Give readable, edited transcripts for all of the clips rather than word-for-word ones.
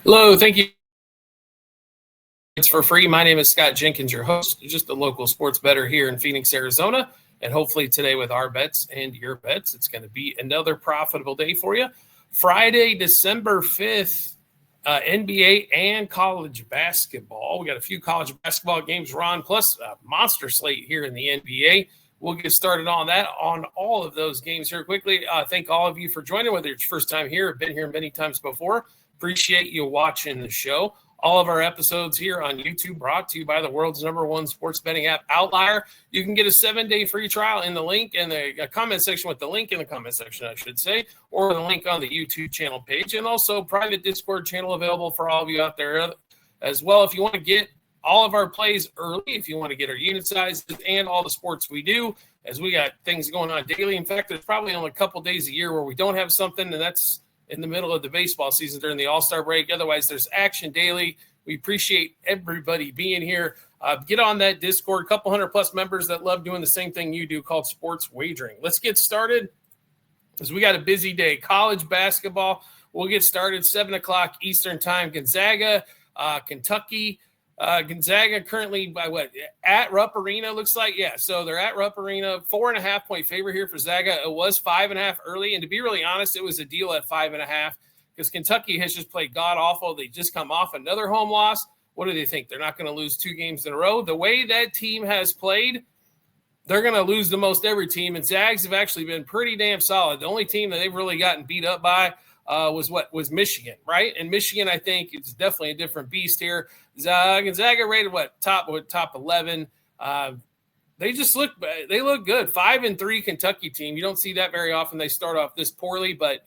Hello, thank you. It's for free. My name is Scott Jenkins, your host, just a local sports bettor here in Phoenix, Arizona. And hopefully today with our bets and your bets, it's going to be another profitable day for you. Friday, December 5th, NBA and college basketball. We got a few college basketball games run, plus a monster slate here in the NBA. We'll get started on that, on all of those games here quickly. Thank all of you for joining, whether it's your first time here or been here many times before. Appreciate you watching the show. All of our episodes here on YouTube brought to you by the world's #1 sports betting app, Outlier. You can get a 7-day free trial in the link in the comment section, with the link in the comment section, I should say, or the link on the YouTube channel page, and also private Discord channel available for all of you out there as well. If you want to get all of our plays early, if you want to get our unit sizes and all the sports we do, as we got things going on daily. In fact, there's probably only a couple days a year where we don't have something, and that's in the middle of the baseball season during the All-Star break. Otherwise, there's action daily. We appreciate everybody being here. Get on that Discord, a couple hundred plus members that love doing the same thing you do, called sports wagering. Let's get started, because we got a busy day. College basketball, we'll get started 7 o'clock Eastern time. Gonzaga, Kentucky. Gonzaga currently by what? At Rupp Arena, looks like. Yeah, so they're at Rupp Arena. 4.5 point favorite here for Zaga. It was 5.5 early, and to be really honest, it was a deal at 5.5 because Kentucky has just played god-awful. They just come off another home loss. What do they think? They're not going to lose 2 games in a row? The way that team has played, they're going to lose the most every team, and Zags have actually been pretty damn solid. The only team that they've really gotten beat up by was Michigan, right? And Michigan, I think, is definitely a different beast here. Gonzaga rated top 11. They look good. 5-3 Kentucky team. You don't see that very often. They start off this poorly, but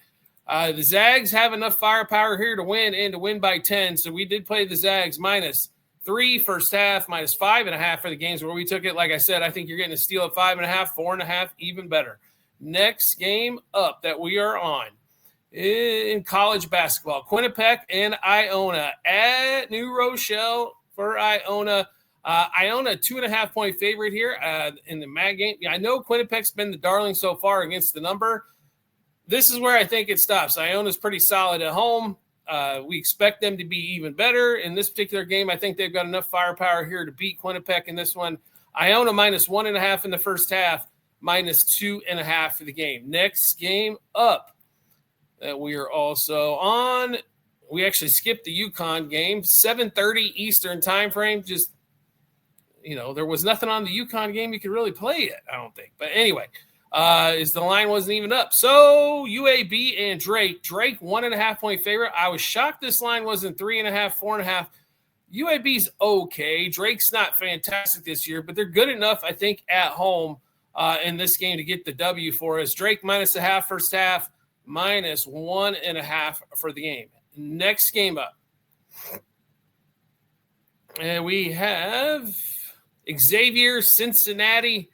the Zags have enough firepower here to win, and to win by 10. So we did play the Zags -3 first half, -5.5 for the games where we took it. Like I said, I think you're getting a steal at 5.5, 4.5, even better. Next game up that we are on in college basketball, Quinnipiac and Iona at New Rochelle for Iona. Iona, 2.5 point favorite here in the MAG game. Yeah, I know Quinnipiac's been the darling so far against the number. This is where I think it stops. Iona's pretty solid at home. We expect them to be even better in this particular game. I think they've got enough firepower here to beat Quinnipiac in this one. Iona -1.5 in the first half, -2.5 for the game. Next game up that we are also on, we actually skipped the UConn game, 7:30 Eastern time frame. Just, there was nothing on the UConn game you could really play yet, I don't think. But anyway, the line wasn't even up. So UAB and Drake 1.5 point favorite. I was shocked this line wasn't 3.5, 4.5. UAB's okay. Drake's not fantastic this year, but they're good enough, I think, at home in this game to get the W for us. Drake -0.5 first half, -1.5 for the game. Next game up, and we have Xavier, Cincinnati,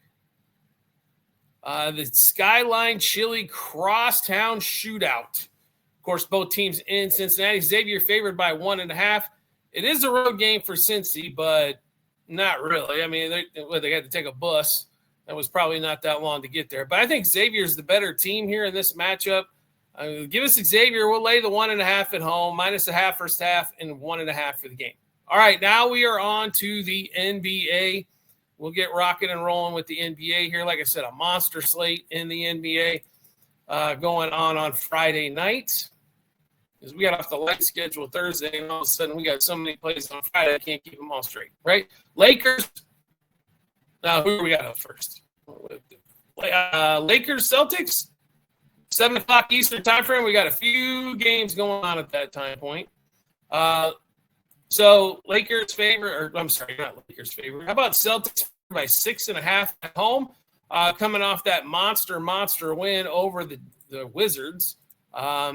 the Skyline Chili Crosstown Shootout. Of course, both teams in Cincinnati. Xavier favored by 1.5. It is a road game for Cincy, but not really. I mean, they had to take a bus. That was probably not that long to get there. But I think Xavier's the better team here in this matchup. Give us Xavier. We'll lay the 1.5 at home, -0.5 first half, and 1.5 for the game. All right, now we are on to the NBA. We'll get rocking and rolling with the NBA here. Like I said, a monster slate in the NBA going on Friday night. Because we got off the light schedule Thursday, and all of a sudden we got so many plays on Friday, I can't keep them all straight, right? Lakers. Now, who do we got up first? Lakers, Celtics. 7 o'clock Eastern time frame. We got a few games going on at that time point. So Lakers favorite, or I'm sorry, not Lakers favorite. How about Celtics by 6.5 at home? Coming off that monster win over the Wizards. I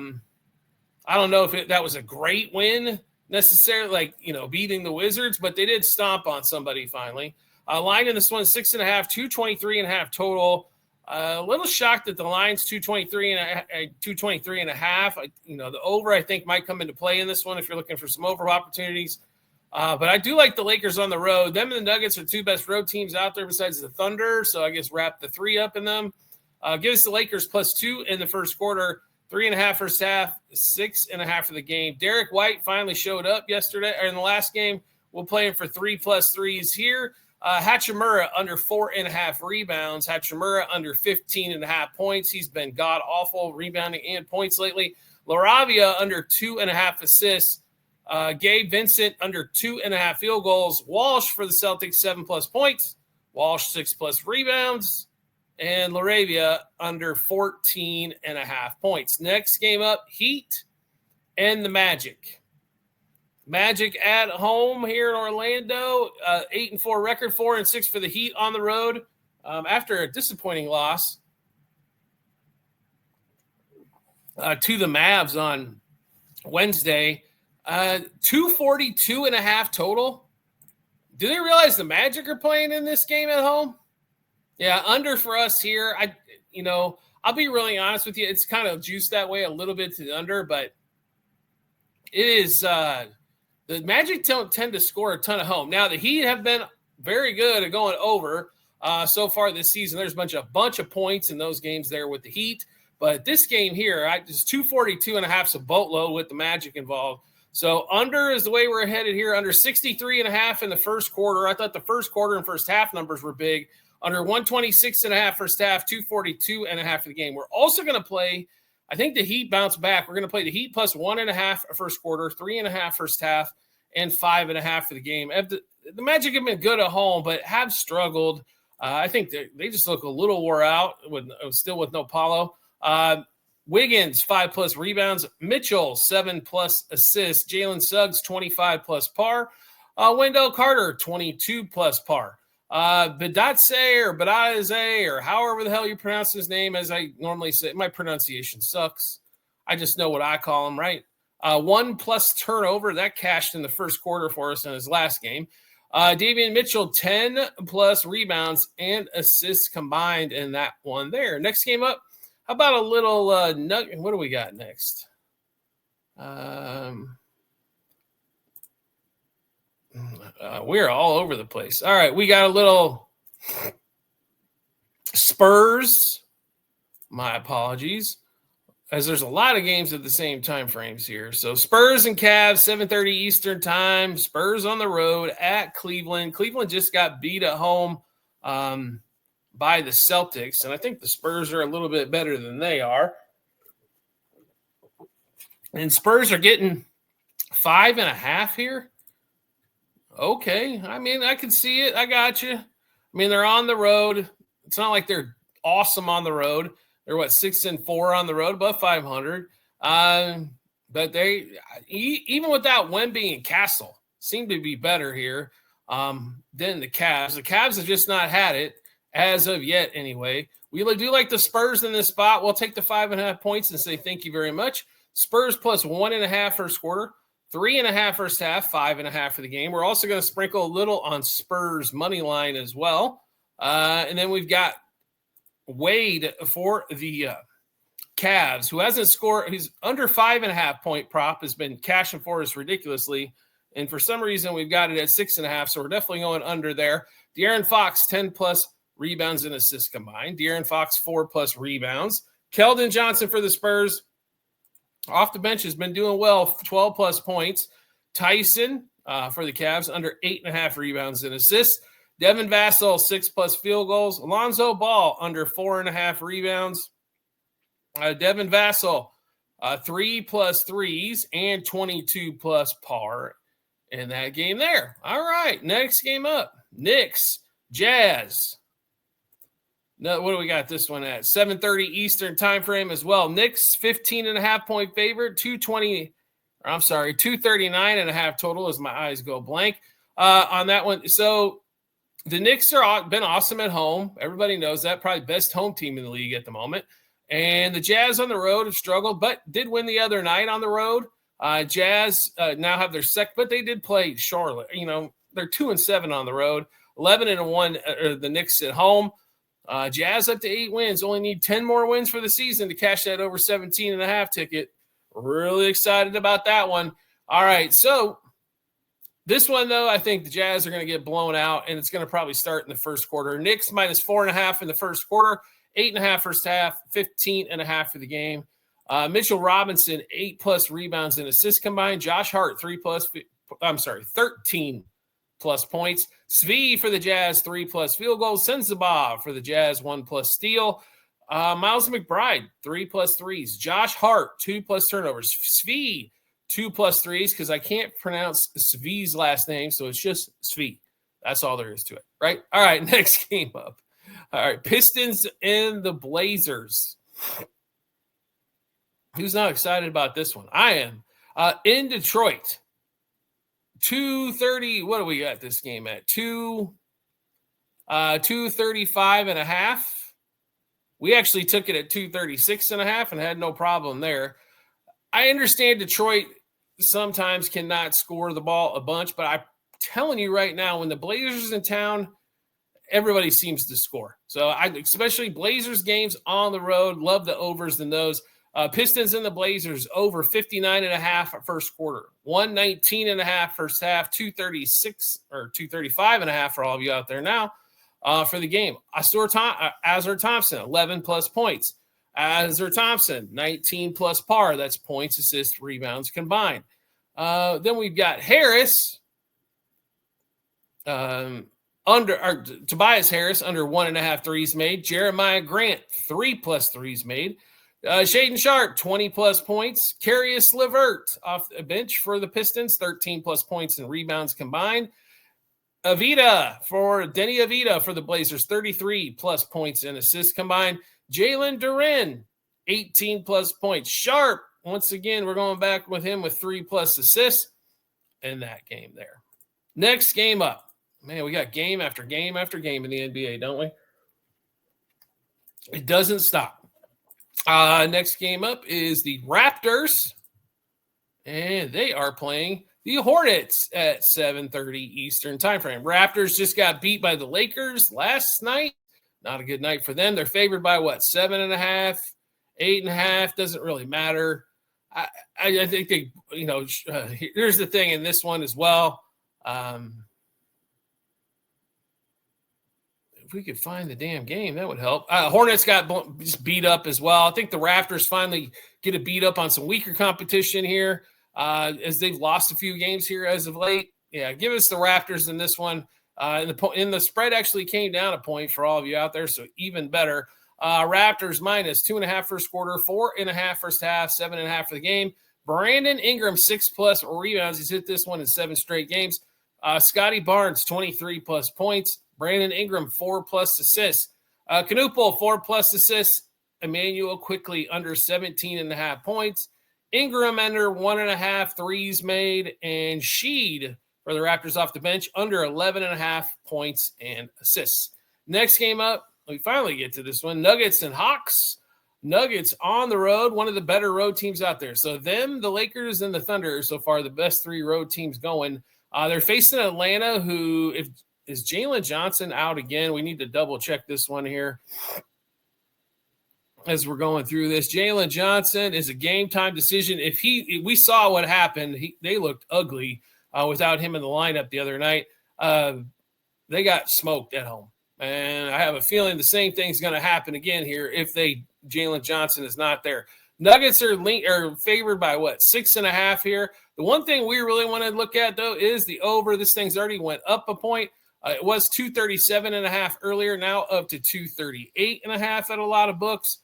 don't know if that was a great win necessarily, beating the Wizards, but they did stomp on somebody finally. Line in this one, 6.5, 223.5 total. A little shocked that the line's 223.5. The over, I think, might come into play in this one if you're looking for some over opportunities. But I do like the Lakers on the road. Them and the Nuggets are two best road teams out there besides the Thunder. So I guess wrap the 3 up in them. Give us the Lakers +2 in the first quarter. 3.5 first half, 6.5 for the game. Derek White finally showed up yesterday or in the last game. We'll play him for 3+ threes here. Hachimura under 4.5 rebounds. Hachimura under 15.5 points. He's been god awful rebounding and points lately. LaRavia under 2.5 assists. Gabe Vincent under 2.5 field goals. Walsh for the Celtics 7+ points. Walsh 6+ rebounds. And LaRavia under 14.5 points. Next game up, Heat and the Magic. Magic at home here in Orlando, 8-4 record, 4-6 for the Heat on the road after a disappointing loss to the Mavs on Wednesday. 242.5 total. Do they realize the Magic are playing in this game at home? Yeah, under for us here. I'll be really honest with you. It's kind of juiced that way a little bit to the under, but it is the Magic don't tend to score a ton at home. Now, the Heat have been very good at going over so far this season. There's a bunch of points in those games there with the Heat. But this game here, just 242.5 is a boatload with the Magic involved. So under is the way we're headed here. Under 63.5 in the first quarter. I thought the first quarter and first half numbers were big. Under 126.5 first half, 242.5 for the game. We're also going to play, I think the Heat bounce back. We're going to play the Heat plus 1.5 first quarter, 3.5 first half, and 5.5 for the game. The Magic have been good at home, but have struggled. I think they just look a little wore out still with no Paulo. Wiggins, 5+ rebounds. Mitchell, 7+ assists. Jalen Suggs, 25+ par. Wendell Carter, 22+ par. Badaze or however the hell you pronounce his name, as I normally say. My pronunciation sucks. I just know what I call him, right? 1+ turnover. That cashed in the first quarter for us in his last game. Davion Mitchell, 10+ rebounds and assists combined in that one there. Next game up, how about a little nugget? What do we got next? We're all over the place. All right, we got a little Spurs. My apologies, as there's a lot of games at the same time frames here. So Spurs and Cavs, 7:30 Eastern time. Spurs on the road at Cleveland. Cleveland just got beat at home by the Celtics, and I think the Spurs are a little bit better than they are. And Spurs are getting 5.5 here. Okay. I mean, I can see it. I got you. I mean, they're on the road. It's not like they're awesome on the road. They're 6-4 on the road, above 500. But they, even without Wemby and Castle, seem to be better here than the Cavs. The Cavs have just not had it as of yet anyway. We do like the Spurs in this spot. We'll take the 5.5 points and say thank you very much. Spurs plus 1.5 first quarter. 3.5 first half, 5.5 for the game. We're also going to sprinkle a little on Spurs money line as well. And then we've got Wade for the Cavs, who hasn't scored. He's under 5.5 point prop, has been cashing for us ridiculously. And for some reason, we've got it at 6.5. So we're definitely going under there. De'Aaron Fox, 10+ rebounds and assists combined. De'Aaron Fox, 4+ rebounds. Keldon Johnson for the Spurs, off the bench, has been doing well, 12+ points. Tyson for the Cavs, under 8.5 rebounds and assists. Devin Vassell, 6+ field goals. Alonzo Ball, under 4.5 rebounds. Devin Vassell, 3+ threes and 22+ par in that game there. All right, next game up, Knicks, Jazz. No, what do we got this one at? 7:30 Eastern time frame as well. Knicks 15.5 point favorite, 239.5 total as my eyes go blank on that one. So the Knicks are been awesome at home. Everybody knows that. Probably best home team in the league at the moment. And the Jazz on the road have struggled, but did win the other night on the road. Jazz now have their second, but they did play Charlotte. They're 2-7 on the road, 11-1 the Knicks at home. Jazz up to 8 wins. Only need 10 more wins for the season to cash that over 17.5 ticket. Really excited about that one. All right, so this one, though, I think the Jazz are going to get blown out, and it's going to probably start in the first quarter. Knicks minus 4.5 in the first quarter, 8.5 first half, 15.5 for the game. Mitchell Robinson, 8+ rebounds and assists combined. Josh Hart, 13+ points. Svi for the Jazz, 3+ field goals. Sensabaugh for the Jazz, 1+ steal. Miles McBride, 3+ threes. Josh Hart, 2+ turnovers. Svi, 2+ threes, because I can't pronounce Svi's last name, so it's just Svi. That's all there is to it, right? All right, next game up. All right, Pistons and the Blazers. Who's not excited about this one? I am. In Detroit, 230. What do we got this game at? 235.5. We actually took it at 236.5 and had no problem there. I understand Detroit sometimes cannot score the ball a bunch, but I'm telling you right now, when the Blazers in town, everybody seems to score. So especially Blazers games on the road, love the overs than those. Pistons and the Blazers over 59.5 at first quarter, 119.5 first half, 236 or 235.5 for all of you out there now for the game. Azur Thompson, 11+ points. Azur Thompson, 19+ par. That's points, assists, rebounds combined. Then we've got Harris, Tobias Harris, under 1.5 threes made. Jeremiah Grant, 3+ threes made. Shaedon Sharpe, 20+ points. Caris LeVert off the bench for the Pistons, 13+ points and rebounds combined. Denny Avita for the Blazers, 33+ points and assists combined. Jalen Duren, 18+ points. Sharpe, once again, we're going back with him with 3+ assists in that game there. Next game up. Man, we got game after game after game in the NBA, don't we? It doesn't stop. Next game up is the Raptors, and they are playing the Hornets at 7:30 Eastern time frame. Raptors just got beat by the Lakers last night. Not a good night for them. They're favored by 7.5, 8.5. Doesn't really matter. I think they, here's the thing in this one as well. If we could find the damn game, that would help. Hornets got just beat up as well. I think the Raptors finally get a beat up on some weaker competition here as they've lost a few games here as of late. Yeah, give us the Raptors in this one. And the spread actually came down a point for all of you out there, so even better. Raptors minus 2.5 first quarter, 4.5 first half, 7.5 for the game. Brandon Ingram, 6+ rebounds. He's hit this one in 7 straight games. Scotty Barnes, 23+ points. Brandon Ingram, 4+ assists. Knuppel, 4+ assists. Emmanuel Quickly, under 17.5 points. Ingram, under 1.5 threes made. And Sheed for the Raptors off the bench, under 11.5 points and assists. Next game up, we finally get to this one. Nuggets and Hawks. Nuggets on the road, one of the better road teams out there. So them, the Lakers, and the Thunder are so far the best 3 road teams going. They're facing Atlanta, who, if is Jalen Johnson out again? We need to double check this one here as we're going through this. Jalen Johnson is a game time decision. If we saw what happened, they looked ugly without him in the lineup the other night. They got smoked at home, and I have a feeling the same thing's going to happen again here if Jalen Johnson is not there. Nuggets are favored by 6.5 here. The one thing we really want to look at, though, is the over. This thing's already went up a point. It was 237.5 earlier, now up to 238.5 at a lot of books.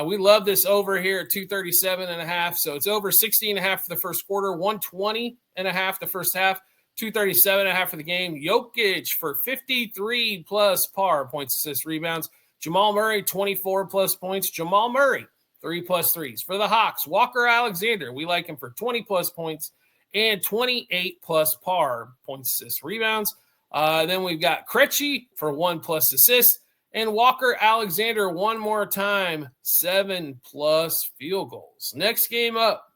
We love this over here at 237.5. So it's over 60.5 for the first quarter, 120.5 the first half, 237.5 for the game. Jokic for 53+ par, points, assists, rebounds. Jamal Murray, 24+ points. Jamal Murray, 3+ threes. For the Hawks, Walker Alexander, we like him for 20+ points and 28+ par, points, assists, rebounds. Then we've got Krejci for 1+ assist, and Walker Alexander one more time, 7+ field goals. Next game up,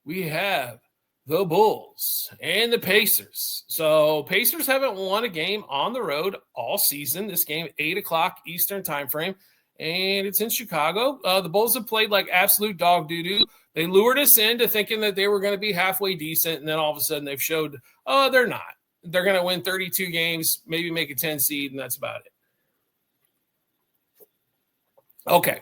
we have the Bulls and the Pacers. So Pacers haven't won a game on the road all season. This game, 8 o'clock Eastern time frame, and it's in Chicago. The Bulls have played like absolute dog doo-doo. They lured us into thinking that they were going to be halfway decent, and then all of a sudden they've showed, they're not. They're going to win 32 games, maybe make a 10 seed, and that's about it. Okay.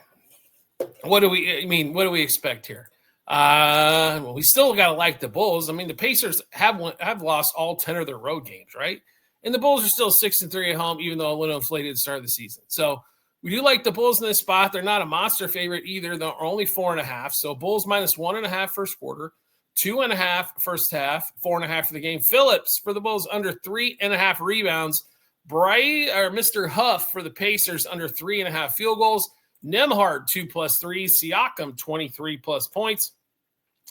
what do we expect here? Well, we still got to like the Bulls. I mean, the Pacers have lost all 10 of their road games, right? And the Bulls are still 6-3 at home, even though a little inflated at the start of the season. So we do like the Bulls in this spot. They're not a monster favorite either. They're only 4.5. So Bulls minus 1.5 first quarter, 2.5 first half, 4.5 for the game. Phillips for the Bulls under 3.5 rebounds. Mr. Huff for the Pacers under 3.5 field goals. Nembhard 2+ 3. Siakam 23+ points.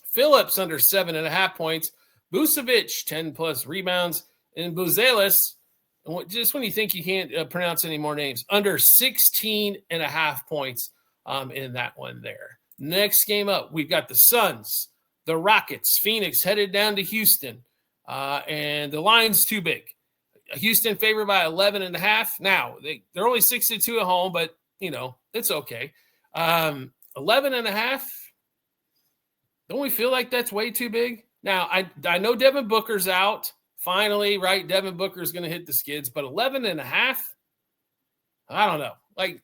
Phillips under 7.5 points. Vucevic 10+ rebounds. And Buzelis, just when you think you can't pronounce any more names, under 16.5 points in that one there. Next game up, we've got the Suns, the Rockets, Phoenix headed down to Houston, and the line's too big. Houston favored by 11.5. Now, they're only 6-2 at home, but, it's okay. 11.5. Don't we feel like that's way too big? Now, I know Devin Booker's out. Finally, right? Devin Booker's going to hit the skids, but 11.5? I don't know. Like,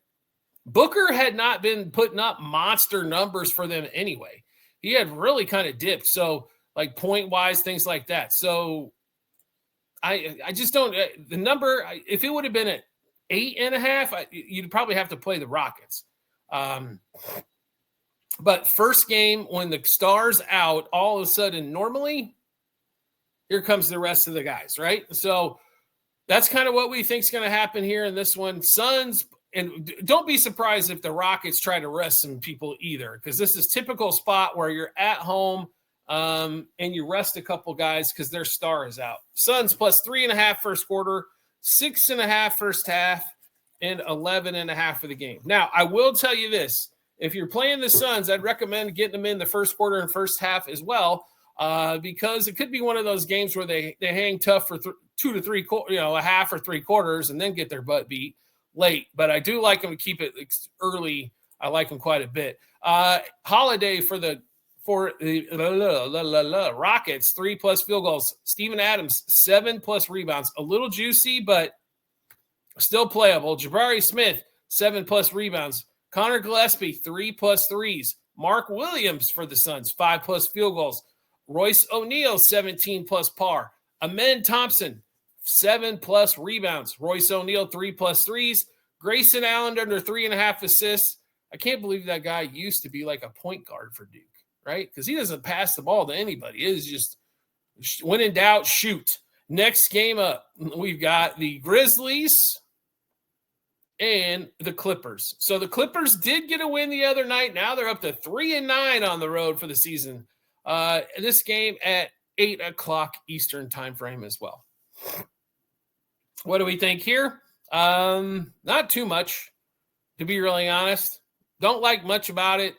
Booker had not been putting up monster numbers for them anyway. He had really kind of dipped. So, like, point-wise, things like that. So, I just don't – the number – if it would have been at 8.5, you'd probably have to play the Rockets. But first game, when the star's out, all of a sudden, normally – here comes the rest of the guys, right? So that's kind of what we think is going to happen here in this one. Suns, and don't be surprised if the Rockets try to rest some people either, because this is typical spot where you're at home and you rest a couple guys because their star is out. Suns plus 3.5 first quarter, 6.5 first half, and 11.5 for the game. Now, I will tell you this. If you're playing the Suns, I'd recommend getting them in the first quarter and first half as well. Because it could be one of those games where they hang tough for 2 to 3, a half or 3 quarters and then get their butt beat late. But I do like them to keep it early. I like them quite a bit. Holiday for the Rockets, 3+ field goals. Steven Adams, 7+ rebounds. A little juicy, but still playable. Jabari Smith, 7+ rebounds. Connor Gillespie, 3+ threes. Mark Williams for the Suns, 5+ field goals. Royce O'Neal, 17+ par. Amen Thompson, 7+ rebounds. Royce O'Neal, 3+ threes. Grayson Allen under 3.5 assists. I can't believe that guy used to be like a point guard for Duke, right? Because he doesn't pass the ball to anybody. It is just, when in doubt, shoot. Next game up, we've got the Grizzlies and the Clippers. So the Clippers did get a win the other night. Now they're up to 3-9 on the road for the season. This game at 8 o'clock Eastern time frame as well. What do we think here? Not too much, to be really honest. Don't like much about it,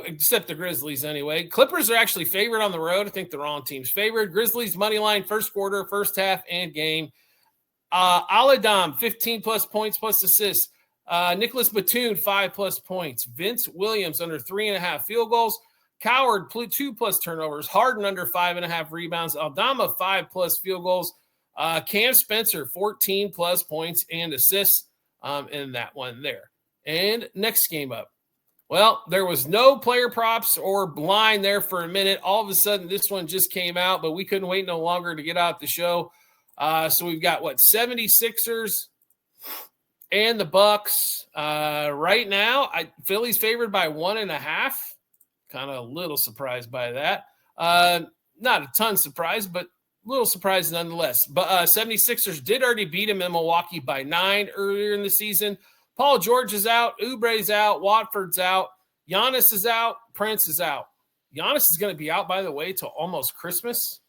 except the Grizzlies anyway. Clippers are actually favored on the road. I think the wrong team's favored. Grizzlies money line, first quarter, first half, and game. Aladam, 15+ points plus assists. Nicholas Batum, 5+ points. Vince Williams under 3.5 field goals. Coward, 2+ turnovers. Harden under 5.5 rebounds. Aldama, 5+ field goals. Cam Spencer, 14+ points and assists in that one there. And next game up. Well, there was no player props or line there for a minute. All of a sudden, this one just came out, but we couldn't wait no longer to get out the show. So we've got, 76ers and the Bucks. Right now, Philly's favored by 1.5. Kind of a little surprised by that. Not a ton surprised, but a little surprised nonetheless. But 76ers did already beat him in Milwaukee by 9 earlier in the season. Paul George is out. Oubre's out. Watford's out. Giannis is out. Prince is out. Giannis is going to be out, by the way, till almost Christmas.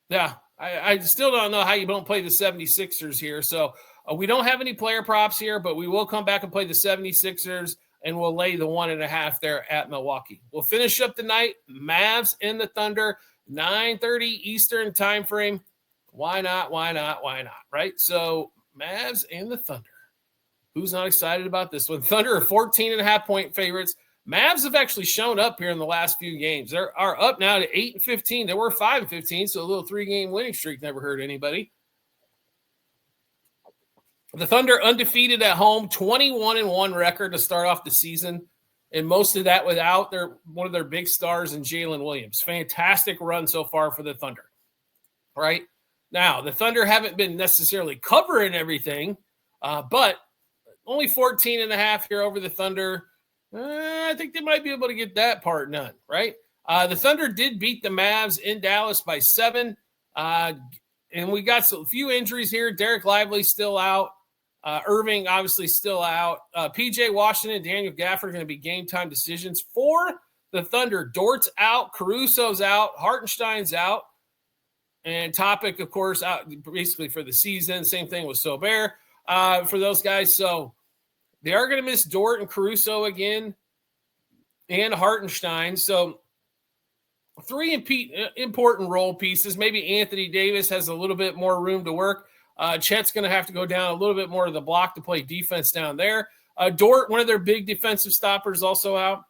Yeah, I still don't know how you don't play the 76ers here. So we don't have any player props here, but we will come back and play the 76ers. And we'll lay the 1.5 there at Milwaukee. We'll finish up the night. Mavs and the Thunder, 9:30 Eastern time frame. Why not? Right? So Mavs and the Thunder. Who's not excited about this one? Thunder are 14.5 point favorites. Mavs have actually shown up here in the last few games. They are up now to 8-15. They were 5-15, so a little 3-game winning streak never hurt anybody. The Thunder undefeated at home, 21-1 record to start off the season, and most of that without one of their big stars in Jalen Williams. Fantastic run so far for the Thunder. Right now, the Thunder haven't been necessarily covering everything, but only 14.5 here over the Thunder. I think they might be able to get that part done, right? The Thunder did beat the Mavs in Dallas by 7, and we got a few injuries here. Derek Lively still out. Irving obviously still out. PJ Washington and Daniel Gafford are going to be game time decisions for the Thunder. Dort's out. Caruso's out. Hartenstein's out. And Topic, of course, out basically for the season. Same thing with Sober for those guys. So they are going to miss Dort and Caruso again and Hartenstein. So 3 important role pieces. Maybe Anthony Davis has a little bit more room to work. Chet's going to have to go down a little bit more to the block to play defense down there. Dort, one of their big defensive stoppers, also out.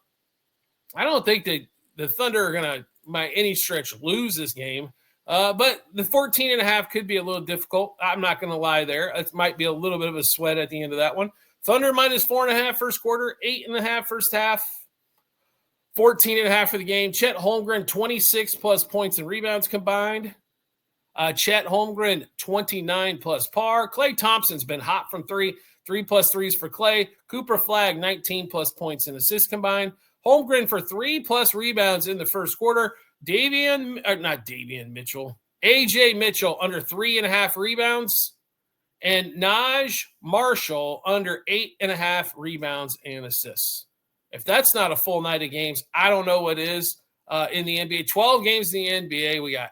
I don't think that the Thunder are going to, by any stretch, lose this game. But the 14.5 could be a little difficult. I'm not going to lie there. It might be a little bit of a sweat at the end of that one. Thunder minus 4.5 first quarter, 8.5 first half, 14.5 for the game. Chet Holmgren, 26 plus points and rebounds combined. Chet Holmgren, 29 plus par. Klay Thompson's been hot from 3 plus threes for Klay. Cooper Flagg, 19 plus points and assists combined. Holmgren for 3 plus rebounds in the first quarter. AJ Mitchell under 3.5 rebounds. And Naj Marshall under 8.5 rebounds and assists. If that's not a full night of games, I don't know what is in the NBA. 12 games in the NBA we got.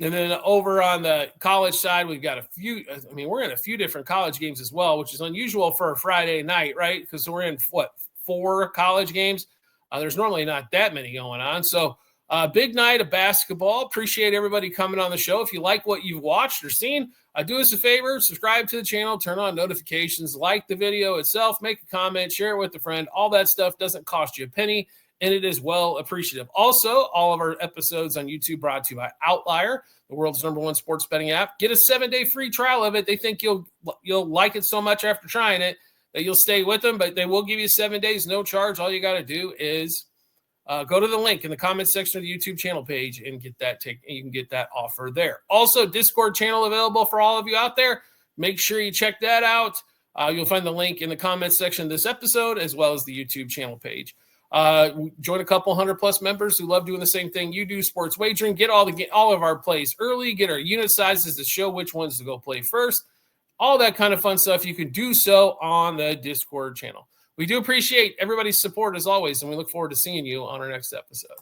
And then over on the college side, we've got a few. I mean, we're in a few different college games as well, which is unusual for a Friday night, right? Because we're in, 4 college games? There's normally not that many going on. So big night of basketball. Appreciate everybody coming on the show. If you like what you've watched or seen, do us a favor, subscribe to the channel, turn on notifications, like the video itself, make a comment, share it with a friend. All that stuff doesn't cost you a penny, and it is well appreciative. Also, all of our episodes on YouTube brought to you by Outlier, the world's #1 sports betting app. Get a 7-day free trial of it. They think you'll like it so much after trying it that you'll stay with them, but they will give you 7 days, no charge. All you got to do is go to the link in the comment section of the YouTube channel page and get that. You can get that offer there. Also, Discord channel available for all of you out there. Make sure you check that out. You'll find the link in the comment section of this episode as well as the YouTube channel page. Join a couple 100+ members who love doing the same thing you do, sports wagering. Get all of our plays early. Get our unit sizes to show which ones to go play first. All that kind of fun stuff. You can do so on the Discord channel. We do appreciate everybody's support as always, and we look forward to seeing you on our next episode.